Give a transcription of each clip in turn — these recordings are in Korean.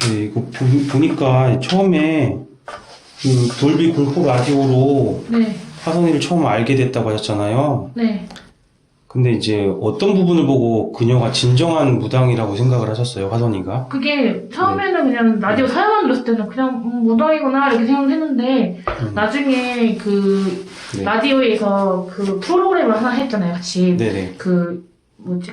네, 이거 보니까 처음에 그 돌비 공포 라디오로 네. 화선이를 처음 알게 됐다고 하셨잖아요. 네. 근데 이제 어떤 부분을 보고 그녀가 진정한 무당이라고 생각을 하셨어요, 화선이가? 그게 처음에는 그냥 라디오 사연만 들었을 때는 그냥 무당이구나 이렇게 생각을 했는데 나중에 그 네. 라디오에서 그 프로그램을 하나 했잖아요, 같이. 네네. 그 뭐지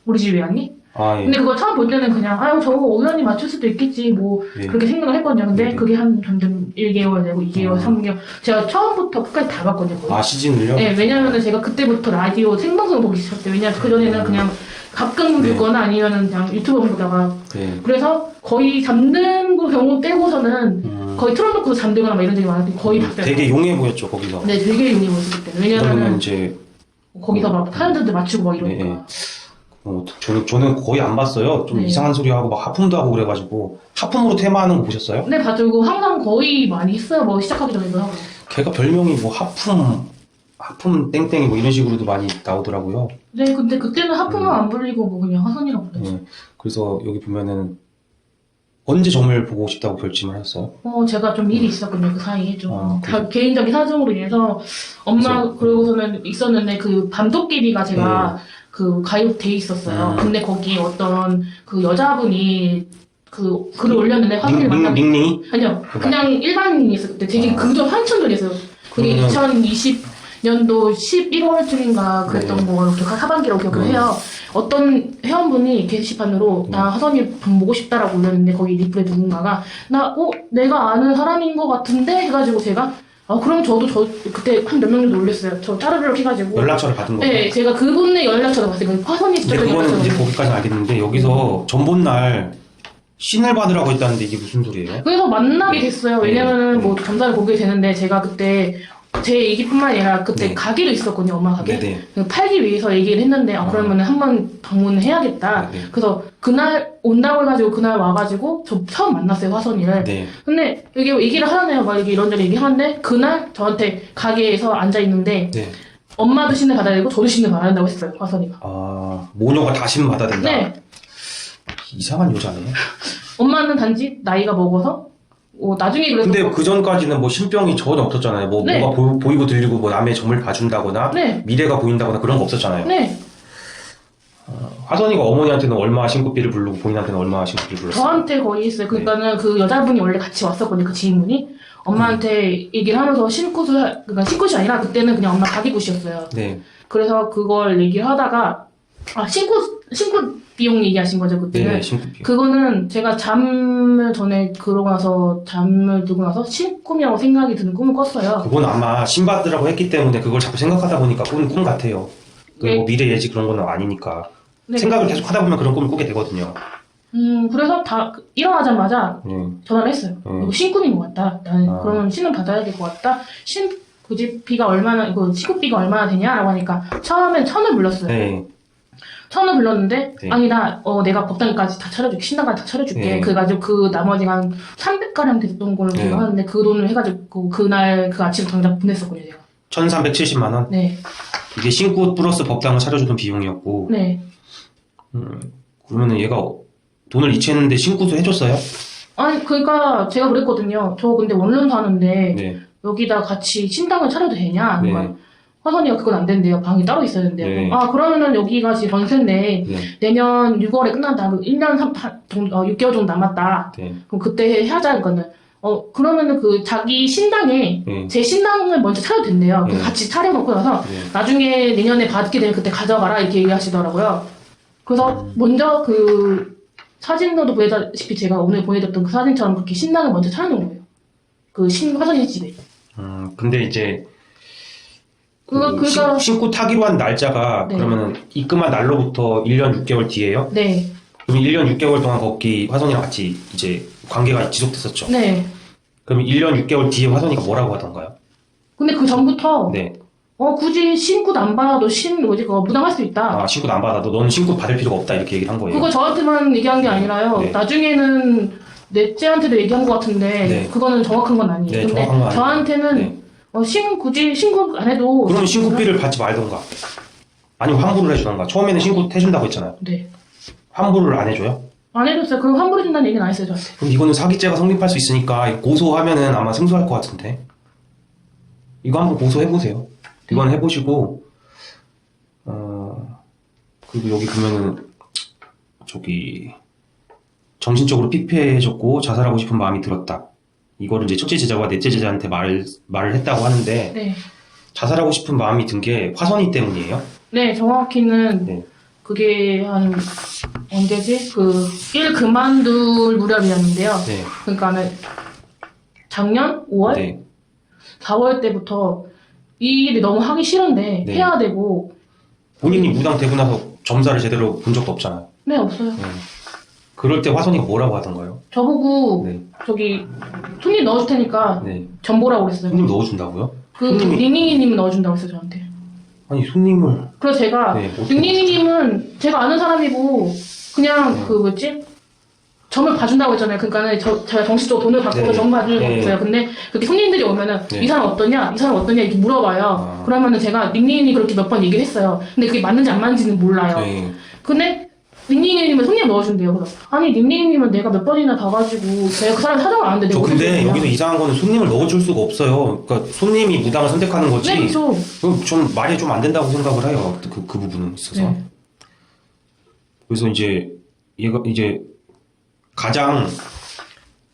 우리 집에 왔니? 아, 예. 근데 그거 처음 볼 때는 그냥 아유 저거 우연히 맞출 수도 있겠지 뭐 네. 그렇게 생각을 했거든요. 근데 네네. 그게 한 점점 1개월 되고 2개월, 3개월 제가 처음부터 끝까지 다 봤거든요. 거의. 아, 시즌을요? 네, 왜냐면은 제가 그때부터 라디오 생방송 보기 시작했어요. 왜냐면 그전에는 그냥 가끔 네. 듣거나 아니면은 그냥 유튜브 보다가 네. 그래서 거의 잠든 거 경우 빼고서는 거의 틀어놓고서 잠들거나 막 이런 적이 많았는데 거의 봤어요. 되게 용해 보였죠, 거기서. 네, 되게 용이 보였을 때. 그러면 왜냐면은 이제, 거기서 막 사연들도 맞추고 막 이러니까. 네. 저는 거의 안 봤어요. 좀 네. 이상한 소리 하고 막 하품도 하고 그래가지고. 하품으로 테마하는 거 보셨어요? 네, 봐주고 항상 거의 많이 했어요. 뭐 시작하기 전에도 하고. 걔가 별명이 뭐 하품 땡땡이 뭐 이런 식으로도 많이 나오더라고요. 네, 근데 그때는 하품은 안 불리고 뭐 그냥 화선이라고 불렀어요. 그래서 여기 보면은 언제 점을 보고 싶다고 결심을 하셨어요? 제가 좀 일이 있었거든요, 그 사이에 좀. 아, 개인적인 사정으로 인해서 엄마, 그러고서는 있었는데 그 밤도깨비가 제가 그 가입돼 있었어요. 근데 거기에 어떤 그 여자분이 그 글을 올렸는데 화면을 만나 닝닝이? 아니요, 그냥 일반인이었어요. 그때 되게 그저 한참 전이었어요. 그게 그러면- 2020년도 11월쯤인가 그랬던 거 이렇게 하반기라고 기억을 해요. 어떤 회원분이 게시판으로 나 화선이 방 보고 싶다라고 올렸는데 거기 리플에 누군가가 내가 아는 사람인 것 같은데 해가지고 제가 그럼 저도 그때 한 몇 명 정도 올렸어요. 저 짜르르 해가지고 연락처를 받은 거예요? 네, 제가 그분의 연락처를 봤어요. 그 화선이 근데 직접 그거는 이제 연락처를. 거기까지 알겠는데 여기서 전봇날 신을 받으라고 했다는데 이게 무슨 소리예요? 그래서 만나게 됐어요. 왜냐면은 뭐 점사를 보게 되는데 제가 그때 제 얘기뿐만 아니라 그때 네. 가게도 있었거든요, 엄마 가게. 네네. 그 팔기 위해서 얘기를 했는데 그러면은 한번 방문을 해야겠다. 네네. 그래서 그날 온다고 해가지고 그날 와가지고 저 처음 만났어요, 화선이를. 네. 근데 이게 얘기를 하잖아요. 막 이렇게 이런저런 얘기하는데 그날 저한테 가게에서 앉아 있는데 네. 엄마도 신을 받아야 되고 저도 신을 받아야 된다고 했어요, 화선이가. 아, 모녀가 다 신 받아야 된다? 네. 이상한 여자네. 엄마는 단지 나이가 먹어서 나중에 그래서 근데 그 전까지는 뭐 신병이 전혀 없었잖아요. 뭐 네. 뭐가 보이고 들리고 뭐 남의 점을 봐준다거나 네. 미래가 보인다거나 그런 거 없었잖아요. 네. 화선이가 어머니한테는 얼마 신고비를 부르고 본인한테는 얼마 신고비를 불렀어요? 저한테 거의 있어요. 그러니까는 그 여자분이 원래 같이 왔었거든요. 그 지인분이 엄마한테 얘기를 하면서 그러니까 신굿이 아니라 그때는 그냥 엄마 가기굿이었어요. 네. 그래서 그걸 얘기를 하다가 신굿 비용 얘기하신 거죠 그때는. 네, 신고비. 그거는 제가 잠을 두고 나서 신꿈이라고 생각이 드는 꿈을 꿨어요. 그건 아마 신 받으라고 했기 때문에 그걸 자꾸 생각하다 보니까 꾸는 꿈 같아요. 네. 뭐 미래 예지 그런 거는 아니니까. 네. 생각을 계속 하다 보면 그런 꿈을 꾸게 되거든요. 그래서 일어나자마자 네. 전화를 했어요. 이거 신꿈인 것 같다. 나는 그러면 신을 받아야 될 것 같다. 신고집비가 얼마나, 이거 신고비가 얼마나 되냐라고 하니까 처음엔 1,000을 불렀어요. 네. 1,000을 불렀는데 네. 아니다. 내가 법당까지 다 차려줄게. 신당까지 다 차려줄게. 네. 그래가지고 그 나머지 한 300가량 됐던 걸로 네. 기억하는데 그 돈을 해가지고 그날 그 아침 당장 보냈었거든요. 제가. 1370만 원? 네. 이게 신고 플러스 법당을 차려주는 비용이었고. 네. 그러면은 얘가 돈을 이체했는데 신고도 해줬어요? 아니 그러니까 제가 그랬거든요. 저 근데 원룸 사는데 네. 여기다 같이 신당을 차려도 되냐? 네. 그러니까 화선이가 그건 안 된대요. 방이 따로 있어야 된대요. 네. 그러면은 여기가 지금 전세인데 네. 내년 6월에 끝난다. 1년 6개월 정도 남았다. 네. 그럼 그때 하자. 그거는 그러면은 그 자기 신당에 네. 제 신당을 먼저 차려도 된대요. 네. 같이 차려놓고 나서 네. 나중에 내년에 받게 되면 그때 가져가라 이렇게 얘기하시더라고요. 그래서 먼저 그 사진으로도 보여다시피 제가 오늘 보내줬던 그 사진처럼 그렇게 신당을 먼저 차려놓은 거예요. 그 화선이 집에. 근데 이제 그러니까 신고 타기로 한 날짜가 네. 그러면은 입금한 날로부터 1년 6개월 뒤에요? 네. 그럼 1년 6개월 동안 거기 화선이랑 같이 이제 관계가 지속됐었죠? 네. 그럼 1년 6개월 뒤에 화선이가 뭐라고 하던가요? 근데 그 전부터 네. 굳이 신고 안 받아도 그거 무당할 수 있다. 아, 신고 안 받아도 너는 신고 받을 필요가 없다 이렇게 얘기를 한 거예요. 그거 저한테만 얘기한 게 아니라요. 네. 나중에는 넷째한테도 얘기한 것 같은데 네. 그거는 정확한 건 아니에요. 네, 근데 정확한 건 아니에요. 저한테는 네. 굳이 신고 안 해도 그러면 신고비를 받지 말던가 아니면 환불을 해주던가 처음에는 신고 해준다고 했잖아요. 네. 환불을 안 해줘요? 안 해줬어요. 그럼 환불해준다는 얘기는 안 했어요, 저한테. 그럼 이거는 사기죄가 성립할 수 있으니까 고소하면은 아마 승소할 것 같은데. 이거 한번 고소해보세요. 이건 해보시고, 그리고 여기 보면은, 저기, 정신적으로 피폐해졌고 자살하고 싶은 마음이 들었다. 이거를 이제 첫째 제자가 넷째 제자한테 말을 했다고 하는데, 네. 자살하고 싶은 마음이 든 게 화선이 때문이에요? 네, 정확히는 네. 그게 한 언제지? 일 그만둘 무렵이었는데요. 네. 그러니까는 작년 5월? 네. 4월 때부터 이 일이 너무 하기 싫은데 네. 해야 되고. 본인이 무당 되고 나서 점사를 제대로 본 적도 없잖아요. 네, 없어요. 네. 그럴 때 화선이가 뭐라고 하던가요? 저보고 네. 저기 손님 넣어줄 테니까 네. 전보라고 그랬어요. 손님 넣어준다고요? 그 손님이- 닝닝이님은 넣어준다고 했어요, 저한테. 아니, 손님을. 그래서 제가 네, 어떻게 닝닝이님은 제가 아는 사람이고 그냥 네. 그 뭐지? 점을 봐준다고 했잖아요. 그러니까는 제가 정식적으로 돈을 받고 네. 점 봐주는 거 네. 없어요. 근데 그렇게 손님들이 오면은 네. 이 사람 어떠냐? 이 사람 어떠냐? 이렇게 물어봐요. 아. 그러면은 제가 닝닝이 그렇게 몇 번 얘기를 했어요. 근데 그게 맞는지 안 맞는지는 몰라요. 네. 근데 닝닝이님은 손님 넣어준대요. 그래서 아니 닝닝이님은 내가 몇 번이나 가가지고 제가 그 사람 사정을 아는데 저 내가 근데 어떻게 여기서 이상한 거는 손님을 넣어줄 수가 없어요. 그러니까 손님이 무당을 선택하는 거지. 네, 그렇죠. 그럼 좀 말이 좀 안 된다고 생각을 해요. 그 부분은 있어서. 네. 그래서 이제 얘가 이제 가장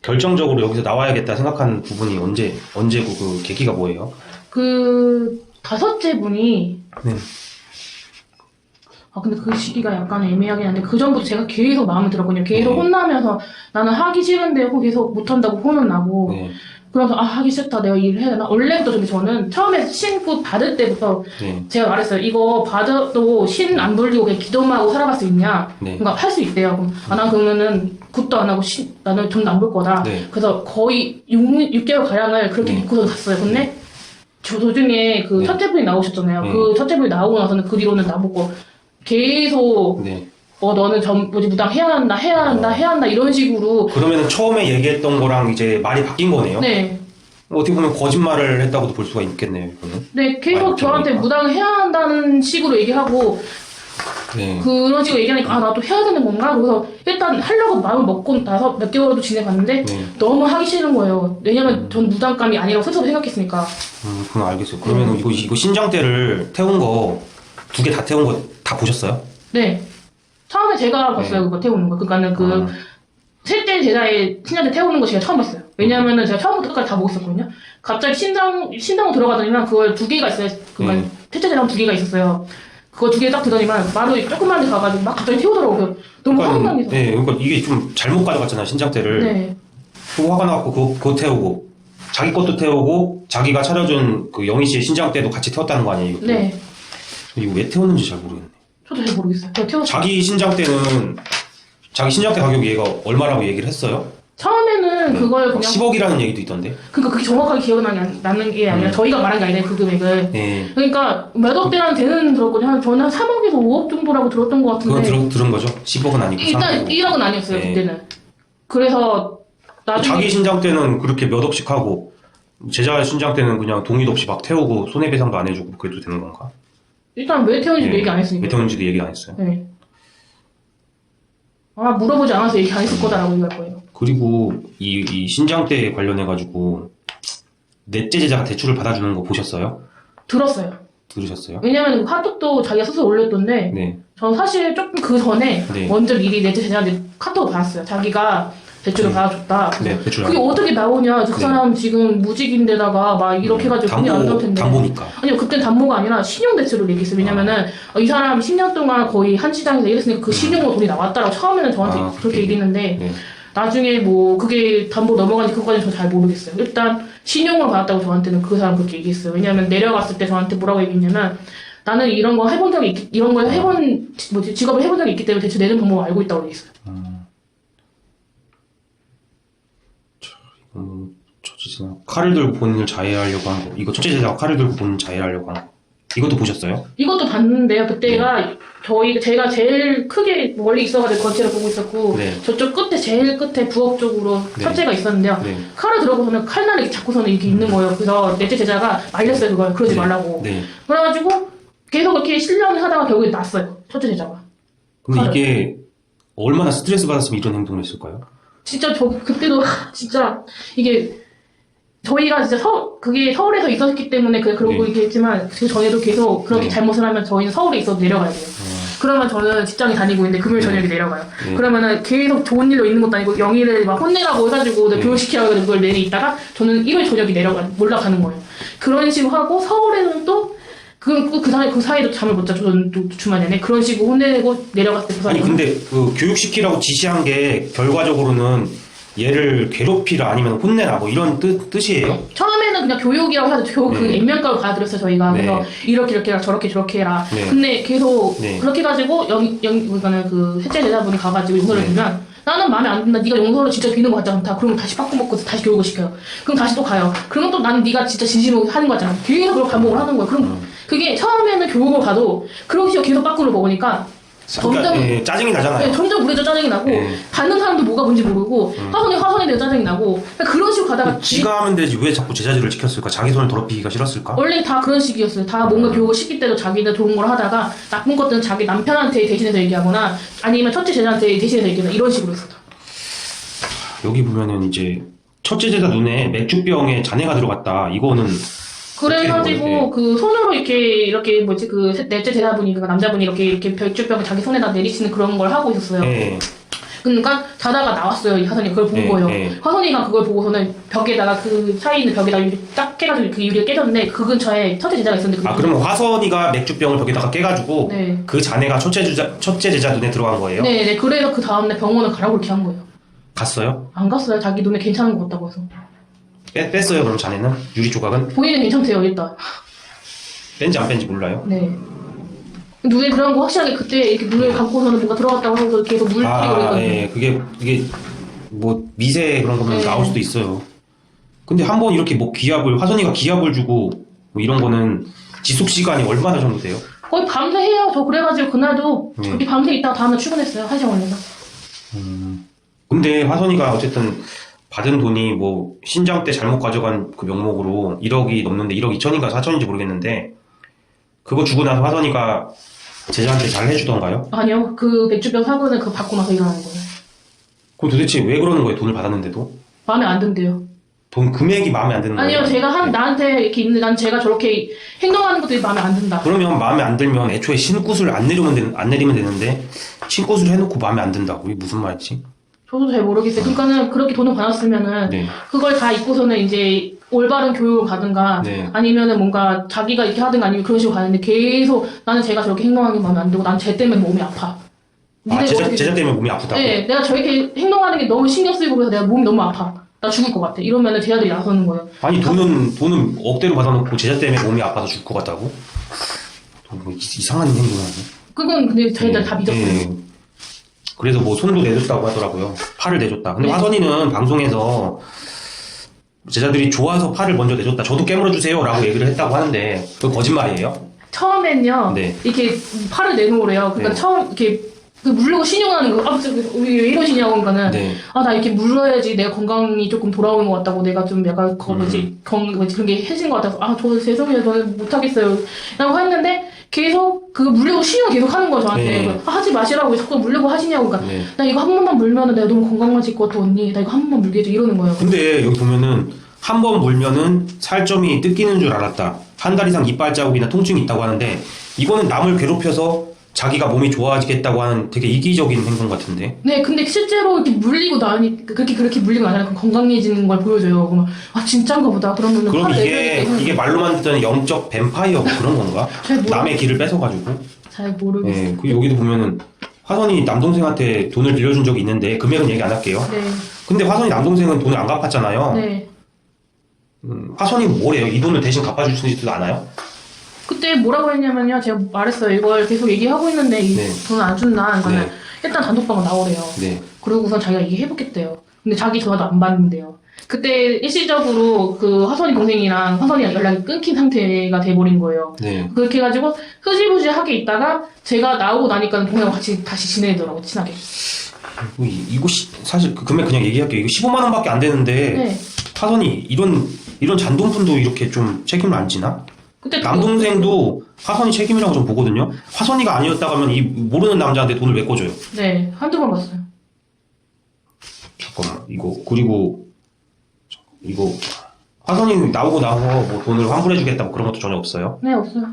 결정적으로 여기서 나와야겠다 생각하는 부분이 언제고 그 계기가 뭐예요? 그 다섯째 분이 네. 근데 그 시기가 약간 애매하긴 한데 그 전부터 제가 계속 마음에 들었거든요. 계속 네. 혼나면서 나는 하기 싫은데 계속 못한다고 혼은 나고 네. 그러면서 하기 싫다 내가 일을 해야 되나? 원래부터 근데 저는 처음에 신고 받을 때부터 네. 제가 말했어요. 이거 받아도 신 안 돌리고 그냥 기도만 하고 살아갈 수 있냐? 네. 그러니까 할 수 있대요. 그럼 난 그러면은 굿도 안 하고 나는 돈도 안 벌 거다. 네. 그래서 거의 6개월 가량을 그렇게 네. 믿고서 갔어요. 근데 저 도중에 그 네. 첫째 분이 나오셨잖아요. 네. 그 첫째 분이 나오고 나서는 그 뒤로는 나보고 계속 네. 너는 무당 해야 한다 이런 식으로. 그러면은 처음에 얘기했던 거랑 이제 말이 바뀐 거네요. 네. 어떻게 보면 거짓말을 했다고도 볼 수가 있겠네요, 이거는. 네, 계속 많이 저한테 들어보니까. 무당을 해야 한다는 식으로 얘기하고 네. 그런 식으로 얘기하니까 나도 해야 되는 건가? 그래서 일단 하려고 마음을 먹고 나서 몇 개월도 지내봤는데 네. 너무 하기 싫은 거예요. 왜냐면 전 무당감이 아니라고 스스로 생각했으니까. 그럼 알겠어요. 그러면은 이거 신장대를 태운 거, 2개 다 태운 거 다 보셨어요? 네. 처음에 제가 봤어요. 네. 그거 태우는 거. 그러니까는 아. 셋째 제자의 신장대 태우는 거 제가 처음 봤어요. 왜냐면은 제가 처음부터 끝까지 다 보고 있었거든요. 갑자기 신당으로 들어가더니만 그걸 2개가 있어요. 그러니까 셋째 제자랑 2개가 있었어요. 그거 2개 딱 들더니만 바로 조그만 데 가가지고 막 갑자기 태우더라고요. 너무 황당해서. 네, 그러니까 이게 좀 잘못 가져갔잖아요, 신장대를. 네. 또 화가 나갖고 그거 태우고, 자기 것도 태우고, 자기가 차려준 그 영희 씨의 신장대도 같이 태웠다는 거 아니에요? 이거? 네. 이거 왜 태웠는지 잘 모르겠네. 저도 잘 모르겠어요. 제가 태웠어요. 자기 신장대 가격이 얘가 얼마라고 얘기를 했어요? 처음에는 그걸 그냥 10억이라는 얘기도 있던데. 그러니까 그게 정확하게 나는 게 아니라 저희가 말한 게 아니라 그 금액을. 네. 그러니까 몇 억대라는 대는 들었거든요. 저는 한 3억에서 5억 정도라고 들었던 것 같은데. 그건 들은 거죠? 10억은 아니고. 일단 3억이고. 1억은 아니었어요. 네. 그때는. 그래서 나중에 자기 신장대는 그렇게 몇 억씩 하고, 제자 신장대는 그냥 동의도 없이 막 태우고, 손해배상도 안 해주고, 그래도 되는 건가? 일단 왜 태웠는지도 얘기 안 했으니까. 왜 태웠는지도 얘기 안 했어요. 네. 물어보지 않아서 얘기 안 했을 거다라고 얘기할 거예요. 그리고 이 신장대에 관련해가지고, 넷째 제자가 대출을 받아주는 거 보셨어요? 들었어요. 들으셨어요? 왜냐면 카톡도 자기가 스스로 올렸던데 네. 전 사실 조금 그 전에 네. 먼저 미리 넷째 제자한테 카톡을 받았어요. 자기가 대출을 네. 받아줬다. 네, 대출 그게 어떻게 나오냐. 그 네. 사람 지금 무직인데다가 막 이렇게 해가지고 돈이 안 나올 텐데. 담보니까. 아니요, 그땐 담보가 아니라 신용대출을 얘기했어요. 왜냐면은 이 사람 10년 동안 거의 한 시장에서 일했으니까 그 신용으로 돈이 나왔다라고 처음에는 저한테 그렇게 그렇게 얘기했는데 네. 나중에 뭐 그게 담보 넘어간지 그거까지는 저 잘 모르겠어요. 일단 신용을 받았다고 저한테는 그 사람 그렇게 얘기했어요. 왜냐면 내려갔을 때 저한테 뭐라고 얘기했냐면 나는 이런 거 해본 적이 이런 걸 해본 직업을 해본 적이 있기 때문에 대출 내는 방법을 알고 있다고 얘기했어요. 첫째 제자 칼을 들고 본인을 자해하려고 한 거. 이거 첫째 제자가 칼을 들고 본인 자해하려고 한 거. 이것도 보셨어요? 이것도 봤는데요. 그때가 제가 제일 크게 멀리 있어가지고 거치를 보고 있었고 네. 저쪽 끝에 제일 끝에 부엌 쪽으로 네. 첫째가 있었는데요. 네. 칼을 들어보면 칼날을 잡고서는 이렇게 있는 거예요. 그래서 넷째 제자가 말렸어요. 그걸 그러지 네. 말라고. 네. 그래가지고 계속 이렇게 실련을 하다가 결국에 났어요. 첫째 제자가. 근데 칼을. 이게 얼마나 스트레스 받았으면 이런 행동을 했을까요? 진짜 저 그때도 진짜 이게 저희가 진짜 그게 서울에서 있었기 때문에 그러고 네. 이렇게 했지만 그 전에도 계속 그렇게 네. 잘못을 하면 저희는 서울에 있어도 내려가야 돼요. 그러면 저는 직장에 다니고 있는데 금요일 저녁에 내려가요. 그러면은 계속 좋은 일로 있는 것도 아니고 영희를 막 혼내라고 해가지고 교육시키라고 해서 그걸 내리 있다가 저는 일요일 저녁에 올라가는 거예요. 그런 식으로 하고 서울에는 또 그 사이에도 잠을 못 자죠. 저는 또 주말 내내 그런 식으로 혼내고 내려갔을 때 아니 근데 그 교육시키라고 지시한 게 결과적으로는 얘를 괴롭히라 아니면 혼내라 뭐 이런 뜻이에요? 처음에는 그냥 교육이라고 해서 그 네. 액면가로 받아들였어요 저희가. 네. 그래서 이렇게 해라 저렇게 해라. 네. 근데 계속 네. 그렇게 해가지고 그러니까는 그 셋째 제자분이 가가지고 용서를 네. 주면 나는 마음에 안 든다. 네가 용서를 진짜 비는 거 같지 않다. 그러면 다시 빠꾸 먹고 다시 교육을 시켜요. 그럼 다시 또 가요. 그러면 또 나는 네가 진짜 진심으로 하는 거잖아. 계속 그걸 반복을 하는 거예요. 그럼 그게 처음에는 교육을 가도 그런 식으로 계속 빠꾸를 먹으니까 그러니까 점점 짜증이 나잖아요. 네, 점점 우리도 짜증이 나고 네. 받는 사람도 뭐가 뭔지 모르고 화선에 대해 짜증이 나고 그런 식으로 가다가 지가 하면 되지 왜 자꾸 제자들을 지켰을까? 자기 손을 더럽히기가 싫었을까? 원래 다 그런 식이었어요. 다 뭔가 교육을 시킬 때도 자기들 좋은 걸 하다가 나쁜 것들은 자기 남편한테 대신해서 얘기하거나 아니면 첫째 제자한테 대신해서 얘기하거나 이런 식으로 했어요. 여기 보면은 이제 첫째 제자 눈에 맥주병에 잔해가 들어갔다. 이거는 그래가지고 네. 그 손으로 이렇게 뭐지 그 넷째 제자분이 그 남자분이 이렇게 별주병을 자기 손에다 내리치는 그런 걸 하고 있었어요. 네. 그러니까 자다가 나왔어요. 이 화선이 그걸 본 네, 거예요. 네. 화선이가 그걸 보고서는 벽에다가 그 사이 있는 벽에다가 유리 딱 깨가지고 그 유리가 깨졌는데 그 근처에 첫째 제자가 있었는데 아 그러면 화선이가 맥주병을 벽에다가 깨가지고 네. 그 잔해가 첫째 제자 눈에 들어간 거예요? 네. 그래서 그 다음날 병원을 가라고 이렇게 한 거예요. 갔어요? 안 갔어요. 자기 눈에 괜찮은 것 같다고 해서. 뺐어요 그럼 잔해는? 유리 조각은? 본인은 괜찮대요 일단. 뺀지 안 뺀지 몰라요? 네. 눈에 들어간 거 확실하게 그때 이렇게 눈을 감고서는 뭔가 들어갔다고 하면서 계속 물 뿌리고 그랬거든요. 예, 그게 뭐 미세 그런 거면 네. 나올 수도 있어요. 근데 한 번 이렇게 뭐 화선이가 기합을 주고 뭐 이런 거는 지속 시간이 얼마나 정도 돼요? 거의 밤새 해요. 저 그래가지고 그날도 저기 밤새 있다가 다음날 출근했어요. 1시간 걸려서. 근데 화선이가 어쨌든 받은 돈이 뭐 신장 때 잘못 가져간 그 명목으로 1억이 넘는데 1억 2천인가 4천인지 모르겠는데 그거 주고 나서 화선이가 제자한테 잘 해주던가요? 아니요. 그 맥주병 사고는 그거 받고 나서 일어나는 거예요. 그럼 도대체 왜 그러는 거예요? 돈을 받았는데도? 마음에 안 든대요. 돈 금액이 마음에 안 드는 거예요? 아니요. 제가 나한테 이렇게 있는 난 제가 저렇게 행동하는 것들이 마음에 안 든다. 그러면 마음에 안 들면 애초에 신굿을 안 내리면 되는데 신굿을 해놓고 마음에 안 든다고 이게 무슨 말이지? 저도 잘 모르겠어요. 그러니까는 그렇게 돈을 받았으면은 네. 그걸 다 잊고서는 이제 올바른 교육을 받든가 네. 아니면은 뭔가 자기가 이렇게 하든가 아니면 그런 식으로 가는데 계속 나는 제가 저렇게 행동하는 게 마음에 안 들고 난 쟤 때문에 몸이 아파. 아 니네 뭐 제자 때문에 몸이 아프다고? 네, 내가 저렇게 행동하는 게 너무 신경 쓰이고 그래서 내가 몸이 너무 아파. 나 죽을 것 같아. 이러면은 제자들이 나서는 거예요. 아니 돈은 억대로 받아놓고 제자 때문에 몸이 아파서 죽을 것 같다고? 뭐 이상한 행동을 하네. 그건 근데 저희들 다 믿었어요. 네. 그래서 뭐 손도 내줬다고 하더라고요. 팔을 내줬다. 근데 네. 화선이는 방송에서 제자들이 좋아서 팔을 먼저 내줬다. 저도 깨물어 주세요라고 얘기를 했다고 하는데 그거 거짓말이에요? 처음엔요. 네. 이렇게 팔을 내놓으래요. 그러니까 네. 처음 이렇게 그 물르고 신용하는 거. 왜 이러시냐고 그러니까는 네. 나 이렇게 물러야지 내가 건강이 조금 돌아오는 것 같다고 내가 좀 약간 뭐지 그런 게 해진 것 같아서 저 죄송해요 저는 못하겠어요 라고 했는데 계속 그 물려고 신용 계속 하는 거예요 저한테. 네. 하지 마시라고 왜 자꾸 물려고 하시냐고 그러니까 네. 나 이거 한 번만 물면은 내가 너무 건강해질 것 같아 언니 나 이거 한 번만 물게 해줘 이러는 거예요. 근데 여기 보면은 한 번 물면은 살점이 뜯기는 줄 알았다. 한 달 이상 이빨 자국이나 통증이 있다고 하는데 이거는 남을 괴롭혀서 자기가 몸이 좋아지겠다고 하는 되게 이기적인 행동 같은데. 네, 근데 실제로 이렇게 물리고 나니 그렇게 물리고 나니까 건강해지는 걸 보여줘요. 그러면 그럼 진짠가 보다. 그러면은 이게 말로만 듣던 영적 뱀파이어 뭐 그런 건가? 남의 길을 뺏어가지고. 잘 모르겠어요. 네, 그리고 여기도 보면은 화선이 남동생한테 돈을 빌려준 적이 있는데 금액은 얘기 안 할게요. 네, 근데 화선이 남동생은 돈을 안 갚았잖아요. 네. 화선이 뭐래요? 이 돈을 대신 갚아줄 수 있지도 않아요? 그때 뭐라고 했냐면요. 제가 말했어요. 이걸 계속 얘기하고 있는데 이 네. 돈을 안 준다. 그러니까 네. 일단 단톡방을 나오래요. 네. 그리고 우선 자기가 얘기해보겠대요. 근데 자기 전화도 안 받는데요. 그때 일시적으로 그 화선이 동생이랑 화선이랑 연락이 끊긴 상태가 돼버린 거예요. 네. 그렇게 해가지고 흐지부지하게 있다가 제가 나오고 나니까 동생하고 같이 다시 지내더라고 친하게. 이거 사실 그 금액 그냥 얘기할게요. 이거 15만 원밖에 안 되는데 네. 화선이 이런 잔돈푼도 이렇게 좀 책임을 안 지나? 그때 남동생도 화선이 책임이라고 좀 보거든요. 화선이가 아니었다고 하면 이 모르는 남자한테 돈을 왜 꿔줘요? 네, 한두 번 봤어요. 잠깐만, 그리고 이거 화선이 나오고 나서 뭐 돈을 환불해주겠다 뭐 그런 것도 전혀 없어요. 네, 없어요.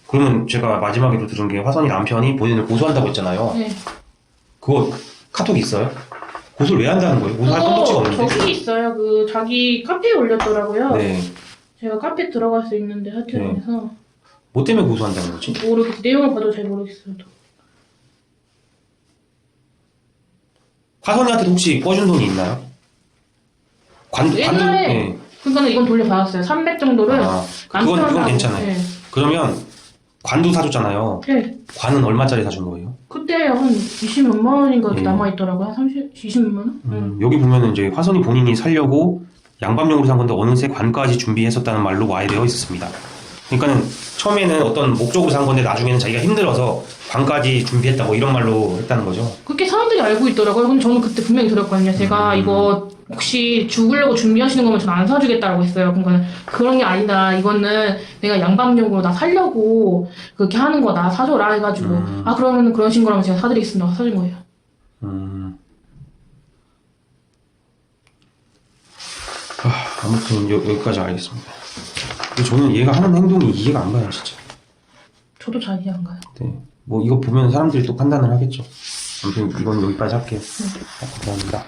그러면 제가 마지막에도 들은 게 화선이 남편이 본인을 고소한다고 했잖아요. 네. 그거 카톡 있어요? 고소를 왜 한다는 거예요? 고소할 건덕지가 없는데. 저기 있어요. 그 자기 카페에 올렸더라고요. 네. 제가 카페 들어갈 수 있는데 하트에서 뭐 때문에 고소한다는 거지? 모르겠 내용을 봐도 잘 모르겠어요. 화선이한테도 혹시 꿔준 돈이 있나요? 옛날에 네. 그러니까 이건 돌려받았어요. 300 정도를 그건 남편하고, 괜찮아요. 네. 그러면 관도 사줬잖아요. 네. 관은 얼마짜리 사준 거예요? 그때 한 20몇만 원인가 이렇게 네. 남아있더라고요. 한 20몇만 원? 여기 보면은 이제 화선이 본인이 살려고 양밤용으로 산 건데 어느새 관까지 준비했었다는 말로 와해되어 있었습니다. 그러니까는 처음에는 어떤 목적으로 산 건데 나중에는 자기가 힘들어서 관까지 준비했다 뭐 이런 말로 했다는 거죠. 그렇게 사람들이 알고 있더라고요. 근데 저는 그때 분명히 들었거든요. 제가 이거 혹시 죽으려고 준비하시는 거면 저는 안 사주겠다라고 했어요. 그러니까 그런 게 아니다. 이거는 내가 양방용으로 나 살려고 그렇게 하는 거나 사줘라 해가지고 아 그러면 그러신 거라면 제가 사드리겠습니다. 사준 거예요. 아무튼 여기까지 알겠습니다. 근데 저는 얘가 하는 행동이 이해가 안 가요, 진짜. 저도 잘 이해 안 가요. 네. 뭐 이거 보면 사람들이 또 판단을 하겠죠. 아무튼 이건 여기까지 할게요. 감사합니다.